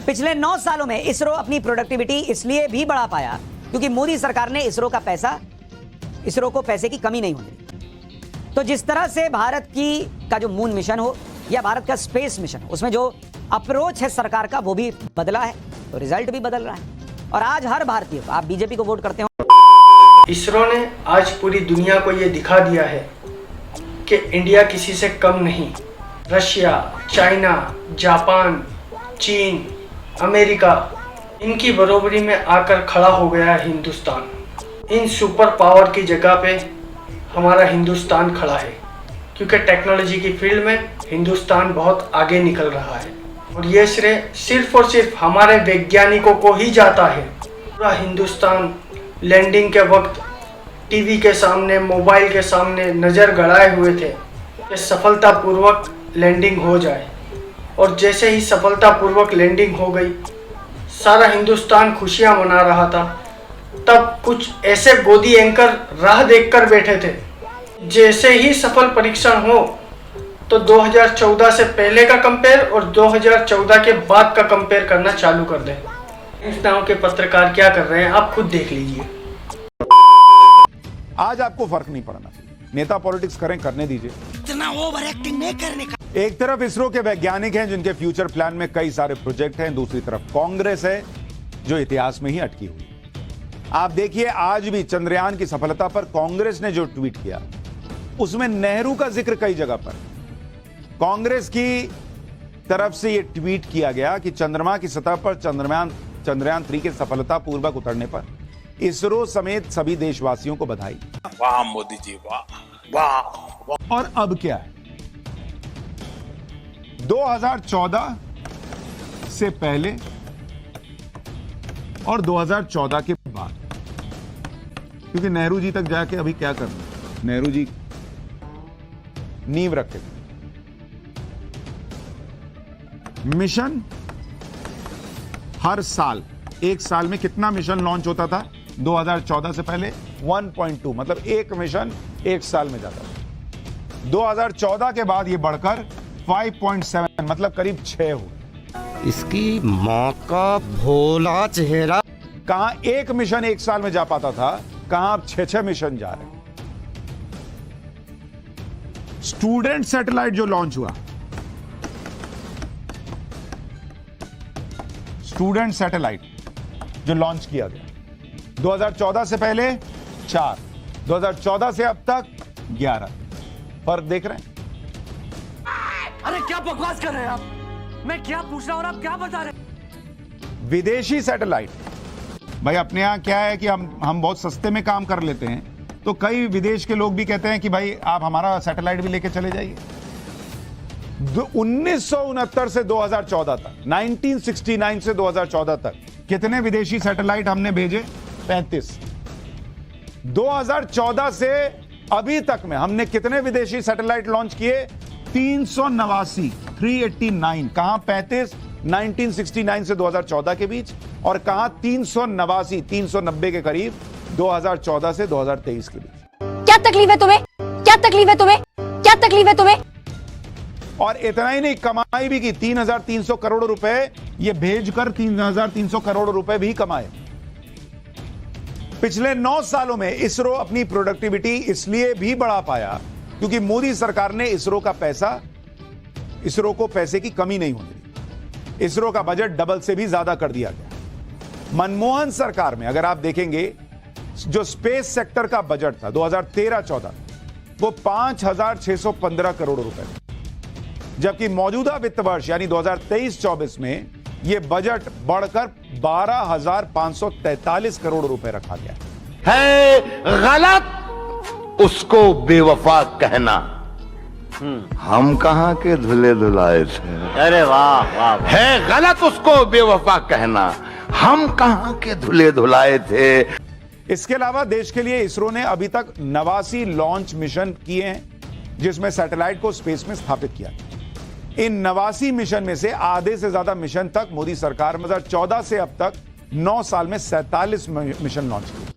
पिछले 9 सालों में इसरो अपनी प्रोडक्टिविटी इसलिए भी बढ़ा पाया क्योंकि मोदी सरकार ने इसरो को पैसे की कमी नहीं होने दी। तो जिस तरह से भारत का जो मून मिशन हो या भारत का स्पेस मिशन हो, उसमें जो अप्रोच है सरकार का वो भी बदला है, तो रिजल्ट भी बदल रहा है। और आज हर भारतीय को, आप बीजेपी को वोट करते हो, इसरो ने आज पूरी दुनिया को ये दिखा दिया है कि इंडिया किसी से कम नहीं। रशिया, चाइना, जापान, चीन, अमेरिका, इनकी बरोबरी में आकर खड़ा हो गया है हिंदुस्तान। इन सुपर पावर की जगह पे हमारा हिंदुस्तान खड़ा है, क्योंकि टेक्नोलॉजी की फील्ड में हिंदुस्तान बहुत आगे निकल रहा है। और ये श्रेय सिर्फ और सिर्फ हमारे वैज्ञानिकों को ही जाता है। पूरा हिंदुस्तान लैंडिंग के वक्त टीवी के सामने, मोबाइल के सामने नज़र गड़ाए हुए थे कि सफलतापूर्वक लैंडिंग हो जाए। और जैसे ही सफलतापूर्वक लैंडिंग हो गई, सारा हिंदुस्तान खुशियां मना रहा था। तब कुछ ऐसे गोदी एंकर राह देखकर बैठे थे, जैसे ही सफल परीक्षण हो तो 2014 से पहले का कंपेयर और 2014 के बाद का कंपेयर करना चालू कर दें। इस नाव के पत्रकार क्या कर रहे हैं आप खुद देख लीजिए। आज आपको फर्क नहीं पड़ना, नेता पॉलिटिक्स करें, करने दीजिए, इतना ओवर एक्टिंग नहीं करने का। एक तरफ इसरो के वैज्ञानिक हैं जिनके फ्यूचर प्लान में कई सारे प्रोजेक्ट हैं, दूसरी तरफ कांग्रेस है जो इतिहास में ही अटकी हुई। आप देखिए, आज भी चंद्रयान की सफलता पर कांग्रेस ने जो ट्वीट किया, उसमें नेहरू का जिक्र कई जगह पर। कांग्रेस की तरफ से यह ट्वीट किया गया कि चंद्रमा की सतह पर चंद्रयान 3 के सफलतापूर्वक उतरने पर इसरो समेत सभी देशवासियों को बधाई। वाह मोदी जी, वाह वाह। और अब क्या है, 2014 से पहले और 2014 के बाद, क्योंकि नेहरू जी तक जाके अभी क्या करना, नेहरू जी नींव रखे। मिशन हर साल, एक साल में कितना मिशन लॉन्च होता था 2014 से पहले? 1.2, मतलब एक मिशन एक साल में जाता था। 2014 के बाद ये बढ़कर 5.7, मतलब करीब 6 हो। इसकी मां का भोला चेहरा। कहां एक मिशन एक साल में जा पाता था, कहां अब 6 मिशन जा रहे हैं। स्टूडेंट सैटेलाइट जो लॉन्च हुआ, स्टूडेंट सैटेलाइट जो लॉन्च किया गया 2014 से पहले 4, 2014 से अब तक 11। फर्क देख रहे हैं? अरे क्या बकवास कर रहे हैं आप? मैं क्या पूछ रहा हूं और आप क्या बता रहे हैं? विदेशी सैटेलाइट, भाई अपने यहां क्या है कि हम बहुत सस्ते में काम कर लेते हैं, तो कई विदेश के लोग भी कहते हैं कि भाई आप हमारा सैटेलाइट भी लेके चले जाइए। 1969 से 2014 तक, 1969 से 2014 तक कितने विदेशी सैटेलाइट हमने भेजे? 35। 2014 से अभी तक में हमने कितने विदेशी सैटेलाइट लॉन्च किए? 389, 389। कहां 35 1969 से 2014 के बीच, और कहां 389, 390 के करीब 2014 से 2023 के बीच। क्या तकलीफ है तुम्हें? क्या तकलीफ है तुम्हें? क्या तकलीफ है तुम्हें? और इतना ही नहीं, कमाई भी की। 3,300 करोड़ रुपए ये भेजकर 3,300 करोड़ रुपए भी कमाए। पिछले 9 सालों में इसरो अपनी प्रोडक्टिविटी इसलिए भी बढ़ा पाया क्योंकि मोदी सरकार ने इसरो को पैसे की कमी नहीं होने दी। इसरो का बजट डबल से भी ज्यादा कर दिया गया। मनमोहन सरकार में अगर आप देखेंगे, जो स्पेस सेक्टर का बजट था 2013-14, वो 5,615 करोड़ रुपए, जबकि मौजूदा वित्त वर्ष यानी 2023-24 में यह बजट बढ़कर 12,543 करोड़ रुपए रखा गया है गलत उसको बेवफा कहना। हम कहां के धुले धुलाए थे। अरे वाह वाह। है गलत उसको बेवफा कहना, हम कहां के धुले धुलाए थे। इसके अलावा देश के लिए इसरो ने अभी तक 89 लॉन्च मिशन किए हैं, जिसमें सैटेलाइट को स्पेस में स्थापित किया। इन 89 मिशन में से आधे से ज्यादा मिशन तक मोदी सरकार 2014 से अब तक 9 साल में 47 मिशन लॉन्च किए।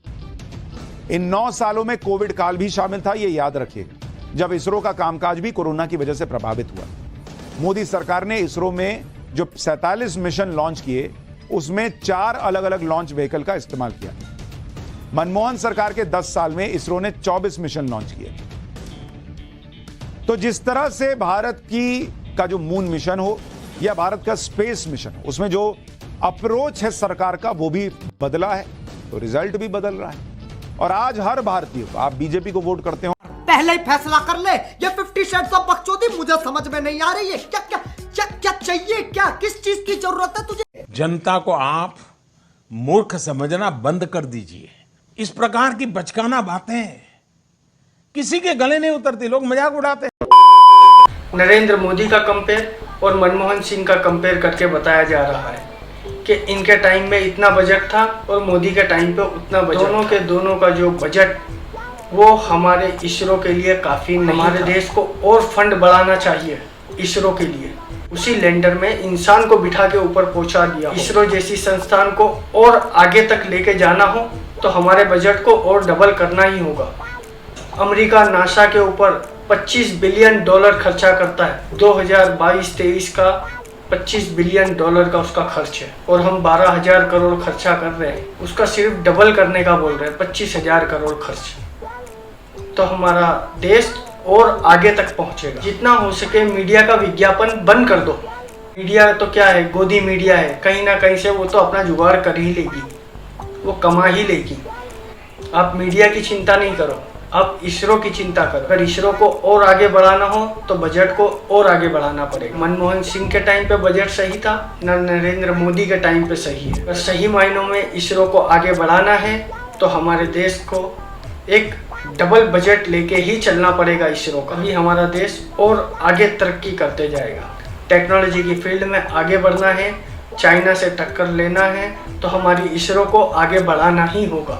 इन 9 सालों में कोविड काल भी शामिल था, यह याद रखिएगा, जब इसरो का कामकाज भी कोरोना की वजह से प्रभावित हुआ। मोदी सरकार ने इसरो में जो 47 मिशन लॉन्च किए उसमें 4 अलग अलग लॉन्च व्हीकल का इस्तेमाल किया। मनमोहन सरकार के 10 साल में इसरो ने 24 मिशन लॉन्च किए। तो जिस तरह से भारत का जो मून मिशन हो या भारत का स्पेस मिशन हो, उसमें जो अप्रोच है सरकार का वो भी बदला है, तो रिजल्ट भी बदल रहा है। और आज हर भारतीय को, आप बीजेपी को वोट करते हो, पहले ही फैसला कर ले। ये 50 शेड्स ऑफ बकचोदी मुझे समझ में नहीं आ रही है। क्या क्या क्या क्या चाहिए, क्या किस चीज की जरूरत है तुझे? जनता को आप मूर्ख समझना बंद कर दीजिए। इस प्रकार की बचकाना बातें किसी के गले नहीं उतरती, लोग मजाक उड़ाते हैं। नरेंद्र मोदी का कंपेयर और मनमोहन सिंह का कंपेयर करके बताया जा रहा है कि इनके टाइम में इतना बजट था और मोदी के टाइम पे उतना बजट। दोनों का जो बजट वो हमारे इसरो के लिए काफ़ी नहीं। हमारे देश को और फंड बढ़ाना चाहिए इसरो के लिए। उसी लैंडर में इंसान को बिठा के ऊपर पहुंचा दिया। इसरो जैसी संस्थान को और आगे तक लेके जाना हो तो हमारे बजट को और डबल करना ही होगा। अमेरिका नासा के ऊपर $25 बिलियन खर्चा करता है। 2022-23 का $25 बिलियन का उसका खर्च है और हम 12,000 करोड़ खर्चा कर रहे हैं। उसका सिर्फ डबल करने का बोल रहे हैं, 25,000 करोड़ खर्च। तो हमारा देश और आगे तक पहुंचेगा। जितना हो सके मीडिया का विज्ञापन बंद कर दो। मीडिया तो क्या है, गोदी मीडिया है, कहीं ना कहीं से वो तो अपना जुगाड़ कर ही लेगी, वो कमा ही लेगी। आप मीडिया की चिंता नहीं करो, आप इसरो की चिंता करो। अगर इसरो को और आगे बढ़ाना हो तो बजट को और आगे बढ़ाना पड़ेगा। मनमोहन सिंह के टाइम पे बजट सही था, न नरेंद्र मोदी के टाइम पे सही है। अगर सही मायनों में इसरो को आगे बढ़ाना है तो हमारे देश को एक डबल बजट लेके ही चलना पड़ेगा इसरो का। अभी हमारा देश और आगे तरक्की करते जाएगा। टेक्नोलॉजी की फील्ड में आगे बढ़ना है, चाइना से टक्कर लेना है तो हमारी इसरो को आगे बढ़ाना ही होगा।